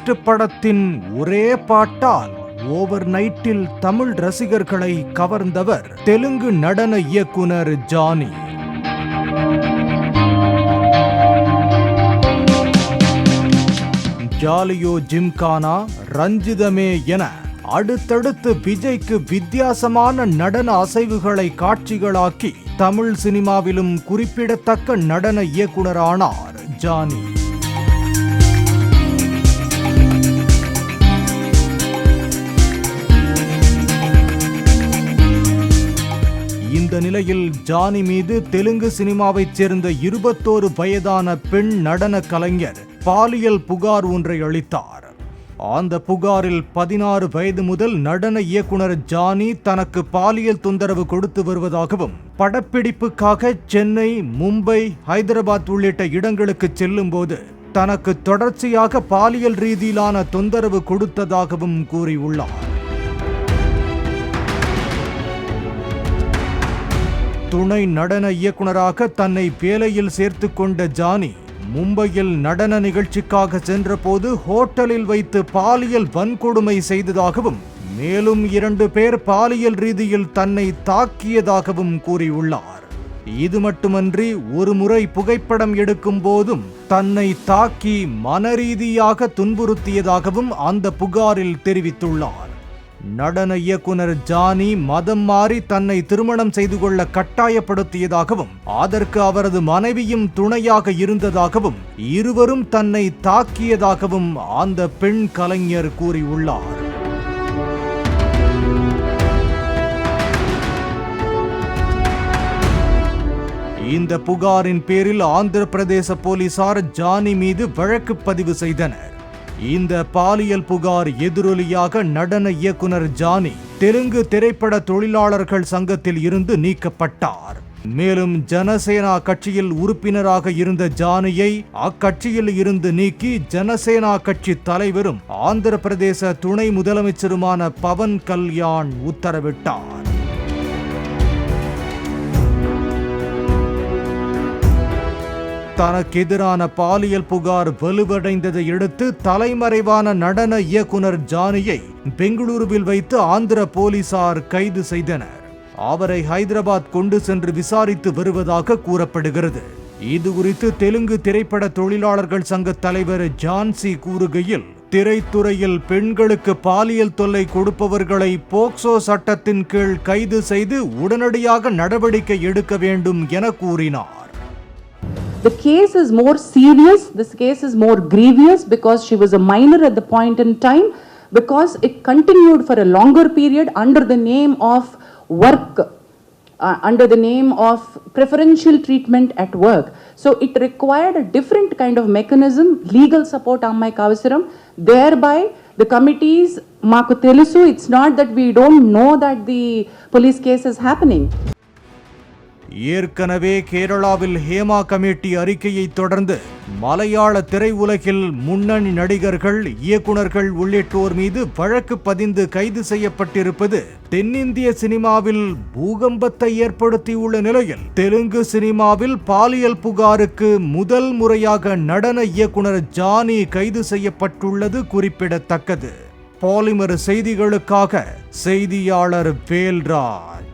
Hit படத்தின் ஒரே பாட்டால் over நைட்டில் தமிழ் ரசிகர்களை கவர்ந்தவர் தெலுங்கு நடன இயக்குனர் ஜானி. ஜாலியோ ஜிம்கானா, ரஞ்சிதமே என அடுத்தடுத்து விஜய்க்கு வித்தியாசமான நடன அசைவுகளை காட்சிகளாக்கி தமிழ் சினிமாவிலும் குறிப்பிடத்தக்க நடன இயக்குனரானார் ஜானி. இந்த நிலையில் ஜானி மீது தெலுங்கு சினிமாவைச் சேர்ந்த 21 வயதான பெண் நடன கலைஞர் பாலியல் புகார் ஒன்றை அளித்தார். அந்த புகாரில் 16 வயது முதல் நடன இயக்குனர் ஜானி தனக்கு பாலியல் தொந்தரவு கொடுத்து வருவதாகவும், படப்பிடிப்புக்காக சென்னை, மும்பை, ஹைதராபாத் உள்ளிட்ட இடங்களுக்கு செல்லும் போது தனக்கு தொடர்ச்சியாக பாலியல் ரீதியிலான தொந்தரவு கொடுத்ததாகவும் கூறியுள்ளார். துணை நடன இயக்குனராக தன்னை வேலையில் சேர்த்து கொண்ட ஜானி மும்பையில் நடன நிகழ்ச்சிக்காக சென்றபோது ஹோட்டலில் வைத்து பாலியல் வன்கொடுமை செய்ததாகவும், மேலும் 2 பேர் பாலியல் ரீதியில் தன்னை தாக்கியதாகவும் கூறியுள்ளார். இது மட்டுமன்றி ஒரு முறை புகைப்படம் எடுக்கும் போதும் தன்னை தாக்கி மனரீதியாக துன்புறுத்தியதாகவும் அந்த புகாரில் தெரிவித்துள்ளார். நடன இயக்குனர் ஜானி மதம் மாறி தன்னை திருமணம் செய்து கொள்ள கட்டாயப்படுத்தியதாகவும், அதற்கு அவரது மனைவியும் துணையாக இருந்ததாகவும், இருவரும் தன்னை தாக்கியதாகவும் அந்த பெண் கலைஞர் கூறியுள்ளார். இந்த புகாரின் பேரில் ஆந்திர பிரதேச போலீசார் ஜானி மீது வழக்கு பதிவு செய்தனர். இந்த பாலியல் புகார் எதிரொலியாக நடன இயக்குனர் ஜானி தெலுங்கு திரைப்பட தொழிலாளர்கள் சங்கத்தில் இருந்து நீக்கப்பட்டார். மேலும் ஜனசேனா கட்சியில் உறுப்பினராக இருந்த ஜானியை அக்கட்சியில் இருந்து நீக்கி ஜனசேனா கட்சி தலைவரும் ஆந்திர பிரதேச துணை முதலமைச்சருமான பவன் கல்யாண் உத்தரவிட்டார். தனக்கு எதிரான பாலியல் புகார் வலுவடைந்ததை அடுத்து தலைமறைவான நடன இயக்குனர் ஜானியை பெங்களூருவில் வைத்து ஆந்திர போலீசார் கைது செய்தனர். அவரை ஹைதராபாத் கொண்டு சென்று விசாரித்து வருவதாக கூறப்படுகிறது. இது குறித்து தெலுங்கு திரைப்பட தொழிலாளர்கள் சங்க தலைவர் ஜான்சி கூறுகையில், திரைத்துறையில் பெண்களுக்கு பாலியல் தொல்லை கொடுப்பவர்களை போக்சோ சட்டத்தின் கீழ் கைது செய்து உடனடியாக நடவடிக்கை எடுக்க வேண்டும் என கூறினார். The case is more serious, this case is more grievous because she was a minor at the point in time, because it continued for a longer period under the name of work, under the name of preferential treatment at work. So it required a different kind of mechanism, legal support Ammai Kavasiram. Thereby the committees, maaku telusu, it's not that we don't know that the police case is happening. ஏற்கனவே கேரளாவில் Hema committee அறிக்கையை தொடர்ந்து மலையாள திரையுலகில் முன்னணி நடிகர்கள், இயக்குனர்கள் உள்ளிட்டோர் மீது வழக்கு பதிந்து கைது செய்யப்பட்டிருப்பது தென்னிந்திய சினிமாவில் பூகம்பத்தை ஏற்படுத்தியுள்ள நிலையில், தெலுங்கு சினிமாவில் பாலியல் புகாருக்கு முதல் முறையாக நடன இயக்குனர் ஜானி கைது செய்யப்பட்டுள்ளது குறிப்பிடத்தக்கது. பாலிமர் செய்திகளுக்காக செய்தியாளர் வேல்ராஜ்.